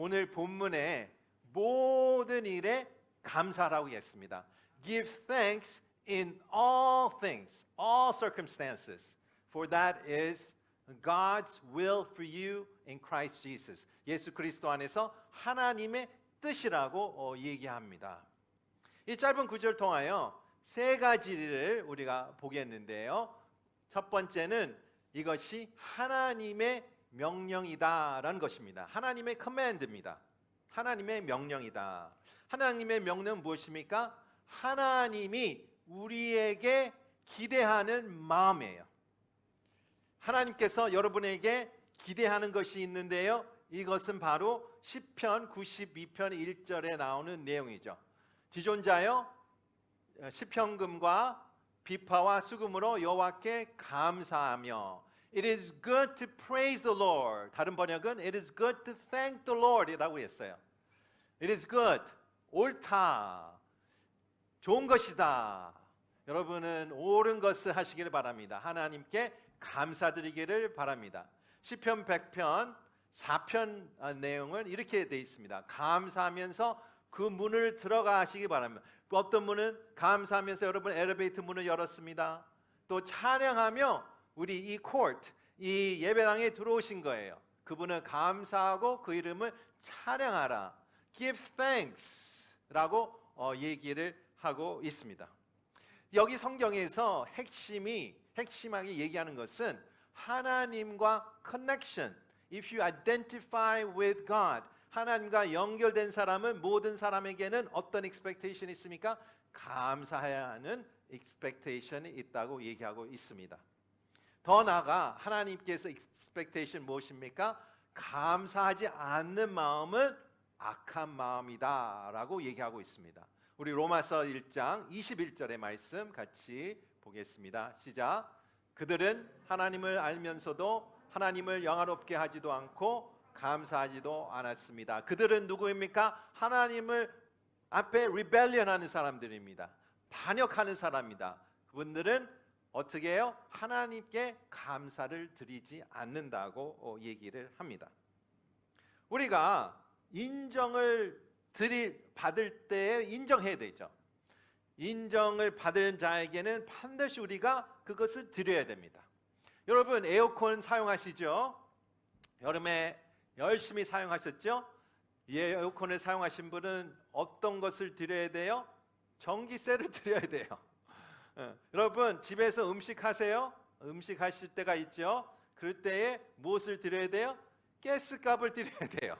오늘 본문에 모든 일에 감사라고 했습니다. Give thanks in all things, all circumstances, for that is God's will for you in Christ Jesus. 예수 그리스도 안에서 하나님의 뜻이라고 얘기합니다. 이 짧은 구절을 통하여 세 가지를 우리가 보겠는데요. 첫 번째는 이것이 하나님의 명령이다라는 것입니다. 하나님의 커맨드입니다. 하나님의 명령이다. 하나님의 명령은 무엇입니까? 하나님이 우리에게 기대하는 마음이에요. 하나님께서 여러분에게 기대하는 것이 있는데요. 이것은 바로 시편 92편 1절에 나오는 내용이죠. 지존자여 시편금과 비파와 수금으로 여호와께 감사하며 It is good to praise the Lord. 다른 번역은 It is good to thank the Lord 이라고 했어요. It is good, 옳다, 좋은 것이다. 여러분은 옳은 것을 하시기를 바랍니다. 하나님께 감사드리기를 바랍니다. 시편 100편 4편 내용은 이렇게 되어 있습니다. 감사하면서 그 문을 들어가시기 바랍니다. 어떤 문은 감사하면서 여러분 엘리베이터 문을 열었습니다. 또 찬양하며 우리 이 코트, 이 예배당에 들어오신 거예요. 그분을 감사하고 그 이름을 찬양하라. Give thanks 라고 얘기를 하고 있습니다. 여기 성경에서 핵심하게 얘기하는 것은 하나님과 connection. If you identify with God, 하나님과 연결된 사람은 모든 사람에게는 어떤 expectation이 있습니까? 감사해야 하는 expectation이 있다고 얘기하고 있습니다. 더 나아가 하나님께서 expectation 무엇입니까? 감사하지 않는 마음은 악한 마음이다 라고 얘기하고 있습니다. 우리 로마서 1장 21절의 말씀 같이 보겠습니다. 시작. 그들은 하나님을 알면서도 하나님을 영화롭게 하지도 않고 감사하지도 않았습니다. 그들은 누구입니까? 하나님을 앞에 rebellion하는 사람들입니다. 반역하는 사람입니다. 그분들은 어떻게 해요? 하나님께 감사를 드리지 않는다고 얘기를 합니다. 우리가 인정을 받을 때 인정해야 되죠. 인정을 받은 자에게는 반드시 우리가 그것을 드려야 됩니다. 여러분 에어컨 사용하시죠? 여름에 열심히 사용하셨죠? 에어컨을 사용하신 분은 어떤 것을 드려야 돼요? 전기세를 드려야 돼요. 여러분 집에서 음식 하세요? 음식 하실 때가 있죠? 그럴 때에 무엇을 드려야 돼요? 가스값을 드려야 돼요.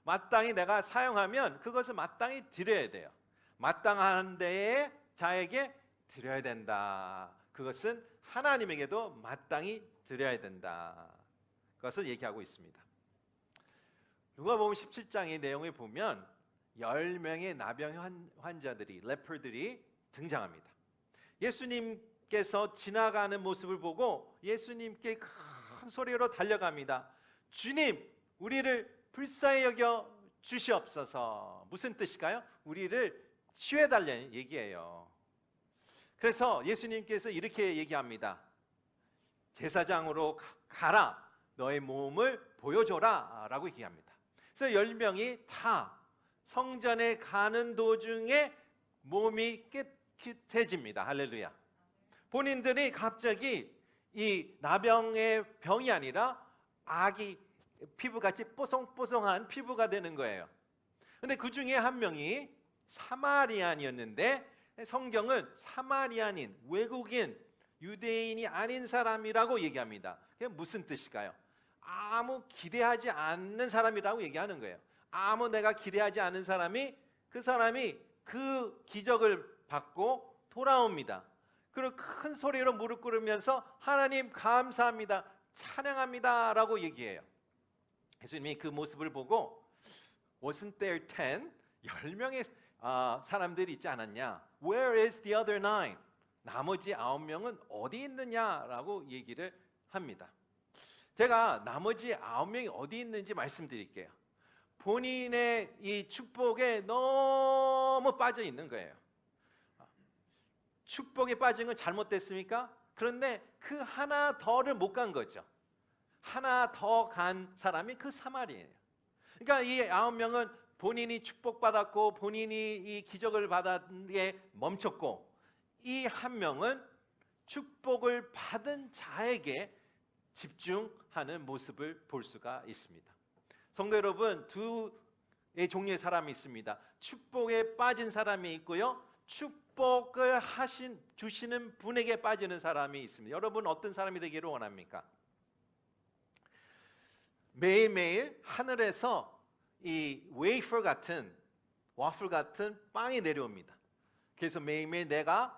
마땅히 내가 사용하면 그것을 마땅히 드려야 돼요. 마땅한 데에 자에게 드려야 된다. 그것은 하나님에게도 마땅히 드려야 된다. 그것을 얘기하고 있습니다. 누가복음 17장의 내용을 보면 10명의 나병 환자들이 레퍼들이 등장합니다. 예수님께서 지나가는 모습을 보고 예수님께 큰 소리로 달려갑니다. 주님, 우리를 불쌍히 여겨 주시옵소서. 무슨 뜻일까요? 우리를 치유해달라는 얘기예요. 그래서 예수님께서 이렇게 얘기합니다. 제사장으로 가라. 너의 몸을 보여줘라 라고 얘기합니다. 그래서 10명이 다 성전에 가는 도중에 몸이 깨끗해집니다. 할렐루야. 본인들이 갑자기 이 나병의 병이 아니라 아기 피부같이 뽀송뽀송한 피부가 되는 거예요. 근데 그 중에 한 명이 사마리안이었는데 성경은 사마리안인, 외국인, 유대인이 아닌 사람이라고 얘기합니다. 그게 무슨 뜻일까요? 아무 기대하지 않는 사람이라고 얘기하는 거예요. 아무 내가 기대하지 않은 사람이 그 기적을 받고 돌아옵니다. 그리고 큰 소리로 무릎 꿇으면서 하나님 감사합니다, 찬양합니다 라고 얘기해요. 예수님이 그 모습을 보고 Wasn't there 10명의 사람들이 있지 않았냐? Where is the other 9? 나머지 9명은 어디 있느냐라고 얘기를 합니다. 제가 나머지 9명이 어디 있는지 말씀드릴게요. 본인의 이 축복에 너무 빠져 있는 거예요. 축복에 빠진 건 잘못됐습니까? 그런데 그 하나 더를 못 간 거죠. 하나 더 간 사람이 그 사마리아예요. 그러니까 이 9명은 본인이 축복받았고 본인이 이 기적을 받은 게 멈췄고, 이 한 명은 축복을 받은 자에게 집중하는 모습을 볼 수가 있습니다. 성도 여러분, 두 종류의 사람이 있습니다. 축복에 빠진 사람이 있고요, 축복을 주시는 분에게 빠지는 사람이 있습니다. 여러분 어떤 사람이 되기를 원합니까? 매일매일 하늘에서 이 웨이퍼 같은, 와플 같은 빵이 내려옵니다. 그래서 매일매일 내가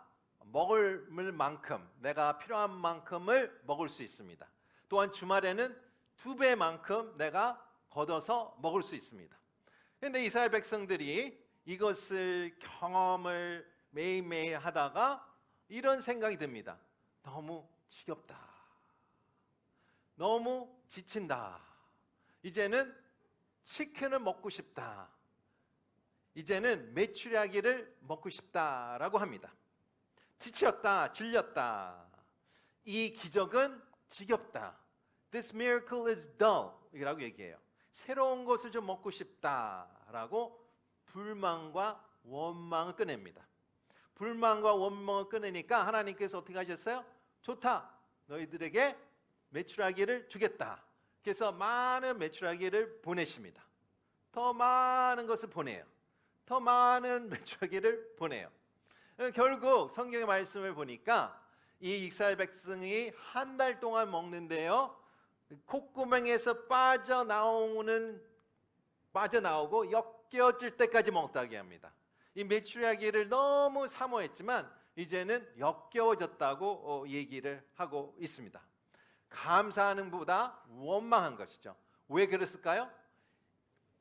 먹을 만큼, 내가 필요한 만큼을 먹을 수 있습니다. 또한 주말에는 2배만큼 내가 걷어서 먹을 수 있습니다. 그런데 이스라엘 백성들이 이것을 경험을 매일매일 하다가 이런 생각이 듭니다. 너무 지겹다. 너무 지친다. 이제는 치킨을 먹고 싶다. 이제는 메추리알기를 먹고 싶다라고 합니다. 지쳤다, 질렸다. 이 기적은 지겹다. This miracle is dull. 이라고 얘기해요. 새로운 것을 좀 먹고 싶다라고 불만과 원망을 꺼냅니다. 불만과 원망을 꺼내니까 하나님께서 어떻게 하셨어요? 좋다. 너희들에게 메추라기를 주겠다. 그래서 많은 메추라기를 보내십니다. 더 많은 것을 보내요. 더 많은 메추라기를 보내요. 결국 성경의 말씀을 보니까 이 이스라엘 백성이 한 달 동안 먹는데요, 콧구멍에서 빠져나오고 역겨질 때까지 먹다게 합니다. 이 메추라기를 너무 사모했지만 이제는 역겨워졌다고 얘기를 하고 있습니다. 감사하는 것보다 원망한 것이죠. 왜 그랬을까요?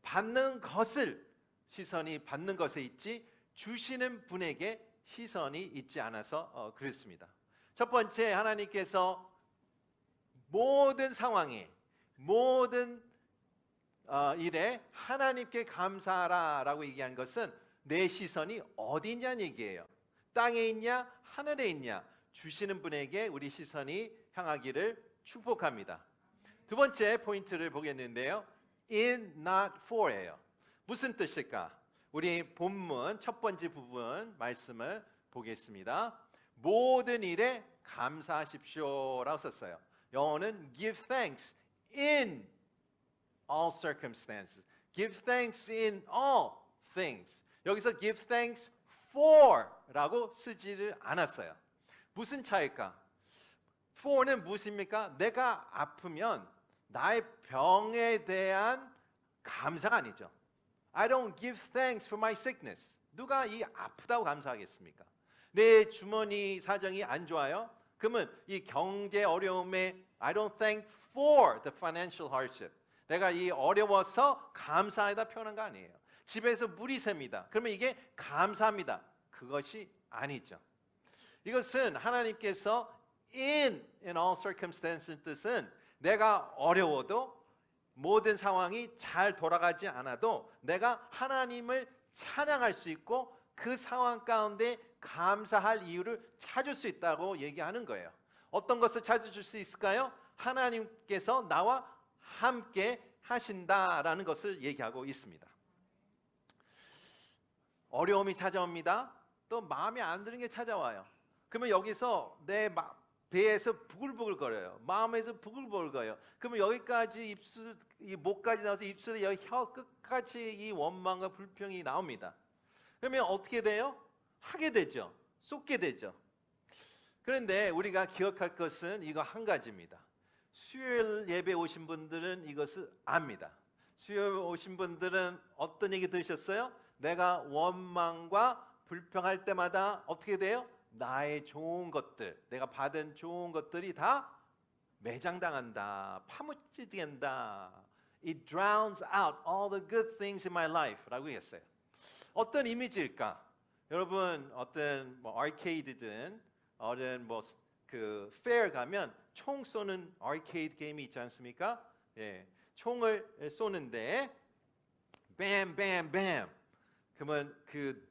받는 것을, 시선이 받는 것에 있지 주시는 분에게 시선이 있지 않아서 그렇습니다. 첫 번째, 하나님께서 모든 상황에, 모든 일에 하나님께 감사하라라고 얘기한 것은 내 시선이 어디 있냐는 얘기예요. 땅에 있냐, 하늘에 있냐, 주시는 분에게 우리 시선이 향하기를 축복합니다. 두 번째 포인트를 보겠는데요, in not for예요. 무슨 뜻일까? 우리 본문 첫 번째 부분 말씀을 보겠습니다. 모든 일에 감사하십시오라고 썼어요. 영어는 give thanks in all circumstances. Give thanks in all things. 여기서 give thanks for라고 쓰지를 않았어요. 무슨 차이일까? for는 무엇입니까? 내가 아프면 나의 병에 대한 감사가 아니죠. I don't give thanks for my sickness. 누가 이 아프다고 감사하겠습니까? 내 주머니 사정이 안 좋아요? 그러면 이 경제 어려움에 I don't thank for the financial hardship. 내가 이 어려워서 감사하다 표현한 거 아니에요. 집에서 물이 샙니다. 그러면 이게 감사합니다. 그것이 아니죠. 이것은 하나님께서 in all circumstances 뜻은 내가 어려워도 모든 상황이 잘 돌아가지 않아도 내가 하나님을 찬양할 수 있고 그 상황 가운데 감사할 이유를 찾을 수 있다고 얘기하는 거예요. 어떤 것을 찾을 수 있을까요? 하나님께서 나와 함께 하신다라는 것을 얘기하고 있습니다. 어려움이 찾아옵니다. 또 마음에 안 드는 게 찾아와요. 그러면 여기서 내 배에서 부글부글 거려요. 마음에서 부글부글 거려요. 그러면 여기까지 입술, 이 목까지 나와서 입술에 여기 혀 끝까지 이 원망과 불평이 나옵니다. 그러면 어떻게 돼요? 하게 되죠. 쏟게 되죠. 그런데 우리가 기억할 것은 이거 한 가지입니다. 수요일 예배 오신 분들은 이것을 압니다. 수요일 오신 분들은 어떤 얘기 들으셨어요? 내가 원망과 불평할 때마다 어떻게 돼요? 나의 좋은 것들, 내가 받은 좋은 것들이 다 매장당한다, 파묻히된다. It drowns out all the good things in my life 라고 했어요. 어떤 이미지일까? 여러분 어떤 아케이드든 어떤 그 페어 가면 총 쏘는 아케이드 게임이 있지 않습니까? 예, 총을 쏘는데 뱀뱀뱀 그러면 그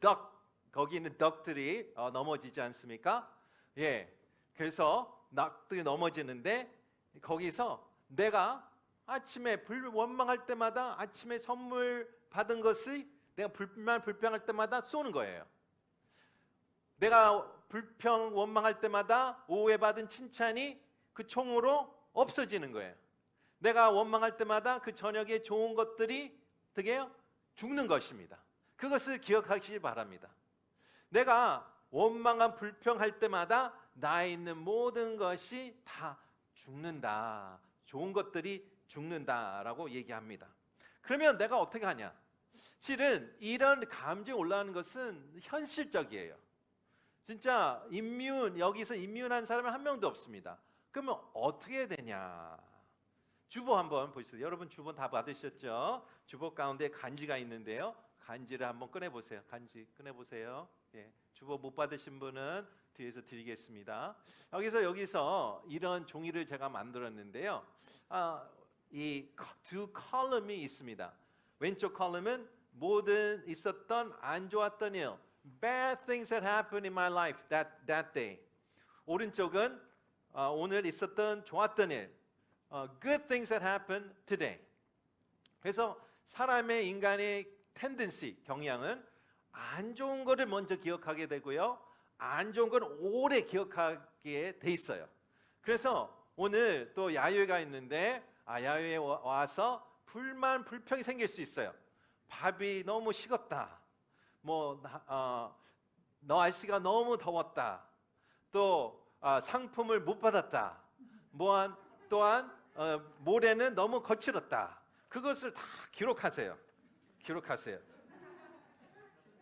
거기 있는 덕들이 넘어지지 않습니까? 예, 그래서 덕들이 넘어지는데 거기서 내가 아침에 원망할 때마다 아침에 선물 받은 것이 내가 불평할 때마다 쏘는 거예요. 내가 원망할 때마다 오후에 받은 칭찬이 그 총으로 없어지는 거예요. 내가 원망할 때마다 그 저녁에 좋은 것들이 어떻게 해요? 죽는 것입니다. 그것을 기억하시기 바랍니다. 내가 원망한 불평할 때마다 나에 있는 모든 것이 다 죽는다. 좋은 것들이 죽는다라고 얘기합니다. 그러면 내가 어떻게 하냐? 실은 이런 감정이 올라오는 것은 현실적이에요. 진짜 여기서 임윤한 사람은 한 명도 없습니다. 그러면 어떻게 되냐? 주보 한번 보시죠. 여러분 주보 다 받으셨죠? 주보 가운데 간지가 있는데요. 간지를 한번 꺼내보세요. 간지 꺼내보세요. 예, 주보 못 받으신 분은 뒤에서 드리겠습니다. 여기서 이런 종이를 제가 만들었는데요. 이 두 컬럼이 있습니다. 왼쪽 컬럼은 모든 있었던 안 좋았던 일, bad things that happened in my life that day. 오른쪽은 오늘 있었던 좋았던 일, good things that happened today. 그래서 사람의 인간의 tendency, 경향은 안 좋은 거를 먼저 기억하게 되고요. 안 좋은 건 오래 기억하게 돼 있어요. 그래서 오늘 또 야유회가 있는데 야유회에 와서 불평이 생길 수 있어요. 밥이 너무 식었다. 날씨가 너무 더웠다. 또 상품을 못 받았다. 또한 모래는 너무 거칠었다. 그것을 다 기록하세요.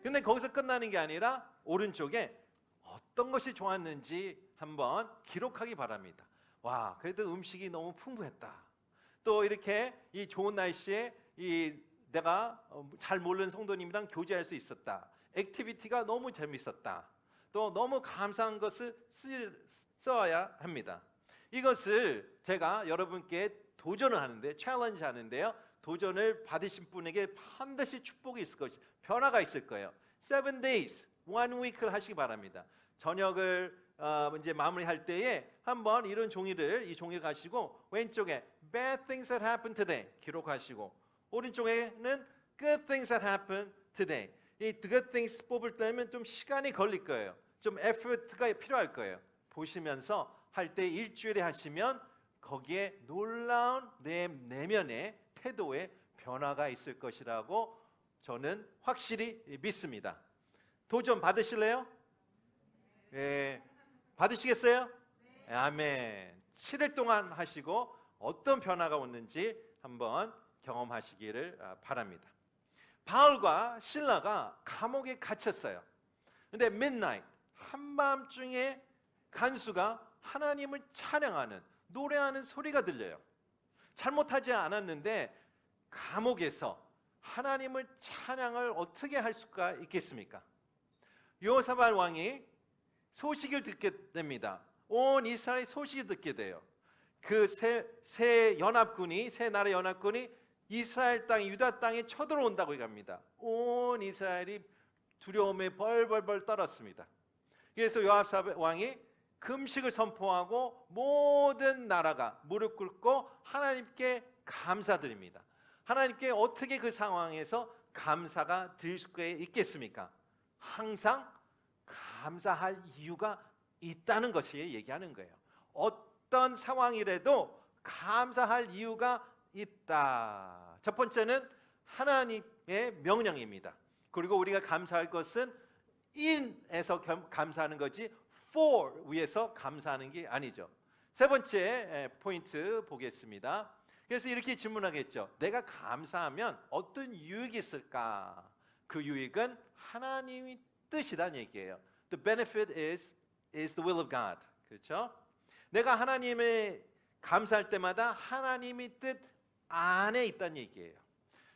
근데 거기서 끝나는 게 아니라 오른쪽에 어떤 것이 좋았는지 한번 기록하기 바랍니다. 와, 그래도 음식이 너무 풍부했다. 또 이렇게 이 좋은 날씨에 내가 잘 모르는 성도님이랑 교제할 수 있었다. 액티비티가 너무 재밌었다. 또 너무 감사한 것을 써야 합니다. 이것을 제가 여러분께 도전을 하는데, 챌린지 하는데요. 도전을 받으신 분에게 반드시 축복이 있을 것이, 변화가 있을 거예요. 7 days, 1 week를 하시기 바랍니다. 저녁을 이제 마무리할 때에 한번 이 종이를 가시고 왼쪽에 bad things that happened today 기록하시고 오른쪽에는 good things that happened today. 이 good things 뽑을 때면 좀 시간이 걸릴 거예요. 좀 effort가 필요할 거예요. 보시면서 할 때 일주일에 하시면 거기에 놀라운 내 내면의 태도에 변화가 있을 것이라고 저는 확실히 믿습니다. 도전 받으실래요? 예, 받으시겠어요? 네. 아멘. 7일 동안 하시고 어떤 변화가 오는지 한번 경험하시기를 바랍니다. 바울과 실라가 감옥에 갇혔어요. 근데 midnight, 한밤중에 간수가 하나님을 찬양하는, 노래하는 소리가 들려요. 잘못하지 않았는데 감옥에서 하나님을 찬양을 어떻게 할 수가 있겠습니까? 여호사밧 왕이 소식을 듣게 됩니다. 온 이스라엘이 소식을 듣게 돼요. 그 새 나라 연합군이 이스라엘 땅, 유다 땅에 쳐들어온다고 합니다. 온 이스라엘이 두려움에 벌벌벌 떨었습니다. 그래서 여호사밧 왕이 금식을 선포하고 모든 나라가 무릎 꿇고 하나님께 감사드립니다. 하나님께 어떻게 그 상황에서 감사가 드릴 수 있겠습니까? 항상 감사할 이유가 있다는 것이 얘기하는 거예요. 어떤 상황이라도 감사할 이유가 있다. 첫 번째는 하나님의 명령입니다. 그리고 우리가 감사할 것은 in에서 감사하는 거지 for 위에서 감사하는 게 아니죠. 세 번째 포인트 보겠습니다. 그래서 이렇게 질문하겠죠. 내가 감사하면 어떤 유익이 있을까? 그 유익은 하나님의 뜻이란 얘기예요. The benefit is the will of God. 그렇죠? 내가 하나님의 감사할 때마다 하나님의 뜻 안에 있다는 얘기예요.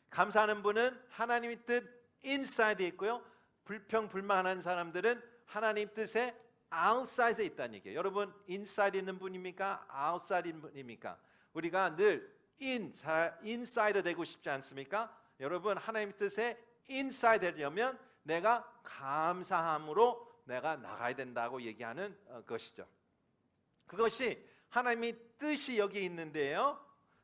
감사하는 분은 하나님의 뜻 inside에 있고요. 불평불만한 사람들은 하나님 뜻의 outside에 있다는 얘기예요. 여러분 inside 있는 분입니까? outside 있는 분입니까? 우리가 늘 insider 되고 싶지 않습니까? 여러분 하나님 뜻의 inside 되려면 내가 감사함으로 내가 나가야 된다고 얘기하는 것이죠. 그것이 하나님의 뜻이 여기 있는데요.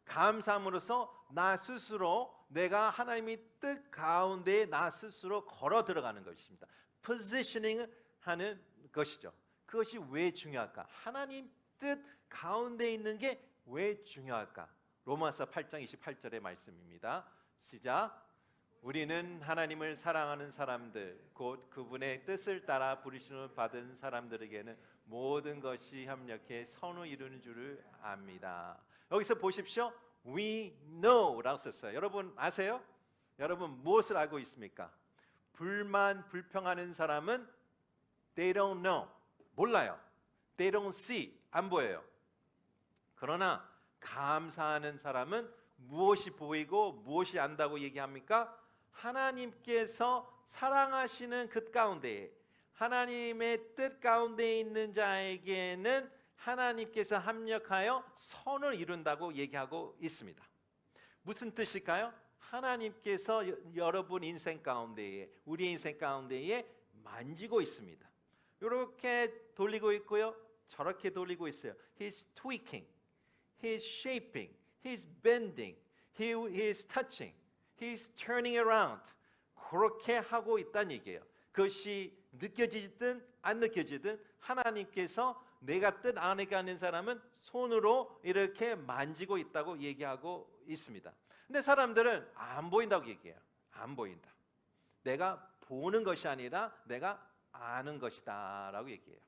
감사함으로써 나 스스로 내가 하나님의 뜻 가운데 나 스스로 걸어 들어가는 것입니다. 포지셔닝 하는 것이죠. 그것이 왜 중요할까? 하나님 뜻 가운데 있는 게 왜 중요할까? 로마서 8장 28절의 말씀입니다. 시작. 우리는 하나님을 사랑하는 사람들 곧 그분의 뜻을 따라 부르심을 받은 사람들에게는 모든 것이 협력해 선을 이루는 줄을 압니다. 여기서 보십시오. We know라고 썼어요. 여러분 아세요? 여러분 무엇을 알고 있습니까? 불평하는 사람은 they don't know. 몰라요. They don't see. 안 보여요. 그러나 감사하는 사람은 무엇이 보이고 무엇이 안다고 얘기합니까? 하나님께서 사랑하시는 그 가운데 하나님의 뜻 가운데 있는 자에게는 하나님께서 합력하여 선을 이룬다고 얘기하고 있습니다. 무슨 뜻일까요? 하나님께서 여러분 인생 가운데에 우리 인생 가운데에 만지고 있습니다. 이렇게 돌리고 있고요. 저렇게 돌리고 있어요. He's tweaking, He's shaping, He's bending, He is touching, He's turning around. 그렇게 하고 있다는 얘기예요. 그것이 느껴지든 안 느껴지든 하나님께서 내가 뜻 안에 가는 사람은 손으로 이렇게 만지고 있다고 얘기하고 있습니다. 근데 사람들은 안 보인다고 얘기해요. 안 보인다. 내가 보는 것이 아니라 내가 아는 것이다 라고 얘기해요.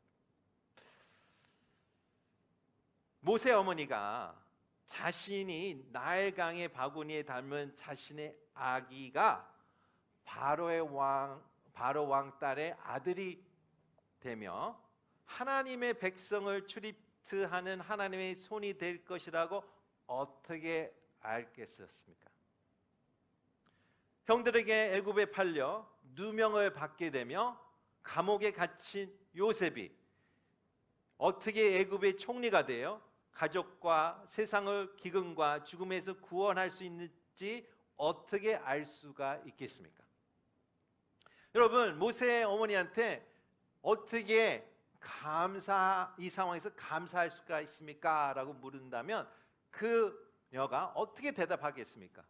모세 어머니가 자신이 나일강의 바구니에 담은 자신의 아기가 바로 왕 딸의 아들이 되며 하나님의 백성을 출입하는 하나님의 손이 될 것이라고 어떻게 알겠습니까? 형들에게 애굽에 팔려 누명을 받게 되며 감옥에 갇힌 요셉이 어떻게 애굽의 총리가 되어 가족과 세상을 기근과 죽음에서 구원할 수 있는지 어떻게 알 수가 있겠습니까? 여러분 모세의 어머니한테 어떻게 이 상황에서 감사할 수가 있습니까? 라고 물은다면 그녀가 어떻게 대답하겠습니까?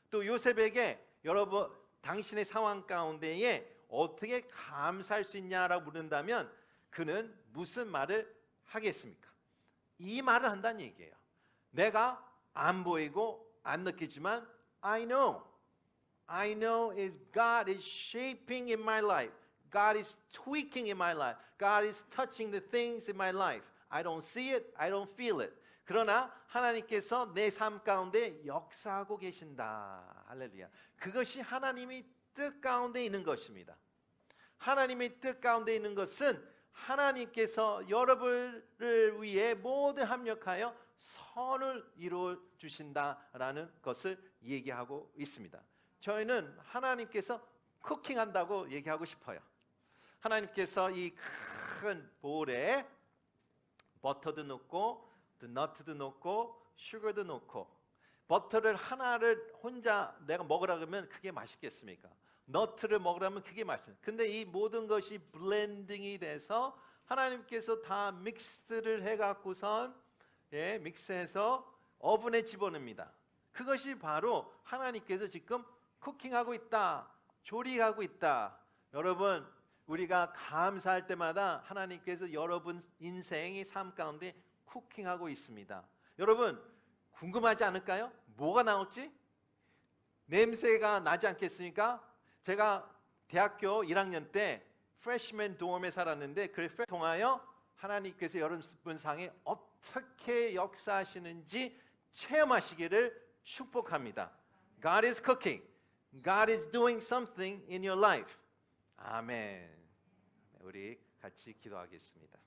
또 요셉에게 여러분 당신의 상황 가운데에 어떻게 감사할 수 있냐라고 물은다면 그는 무슨 말을 하겠습니까? 이 말을 한다는 얘기예요. 내가 안 보이고 안 느끼지만 I know is God is shaping in my life. God is tweaking in my life. God is touching the things in my life. I don't see it, I don't feel it. 그러나 하나님께서 내 삶 가운데 역사하고 계신다. 할렐루야. 그것이 하나님의 뜻 가운데 있는 것입니다. 하나님의 뜻 가운데 있는 것은 하나님께서 여러분을 위해 모두 합력하여 선을 이루어 주신다라는 것을 얘기하고 있습니다. 저희는 하나님께서 쿠킹한다고 얘기하고 싶어요. 하나님께서 이 큰 볼에 버터도 넣고 너트도 넣고 슈거도 넣고 버터를 하나를 혼자 내가 먹으라 그러면 그게 맛있겠습니까? 너트를 먹으라면 그게 맛있어요. 근데 이 모든 것이 블렌딩이 돼서 하나님께서 다 믹스를 해갖고선 믹스해서 오븐에 집어넣습니다. 그것이 바로 하나님께서 지금 쿠킹하고 있다, 조리하고 있다. 여러분 우리가 감사할 때마다 하나님께서 여러분 인생의 삶 가운데 쿠킹하고 있습니다. 여러분 궁금하지 않을까요? 뭐가 나올지? 냄새가 나지 않겠습니까? 제가 대학교 1학년 때 프레시맨 도움에 살았는데 그를 통하여 하나님께서 여러분 상에 어떻게 역사하시는지 체험하시기를 축복합니다. God is cooking. God is doing something in your life. 아멘. 우리 같이 기도하겠습니다.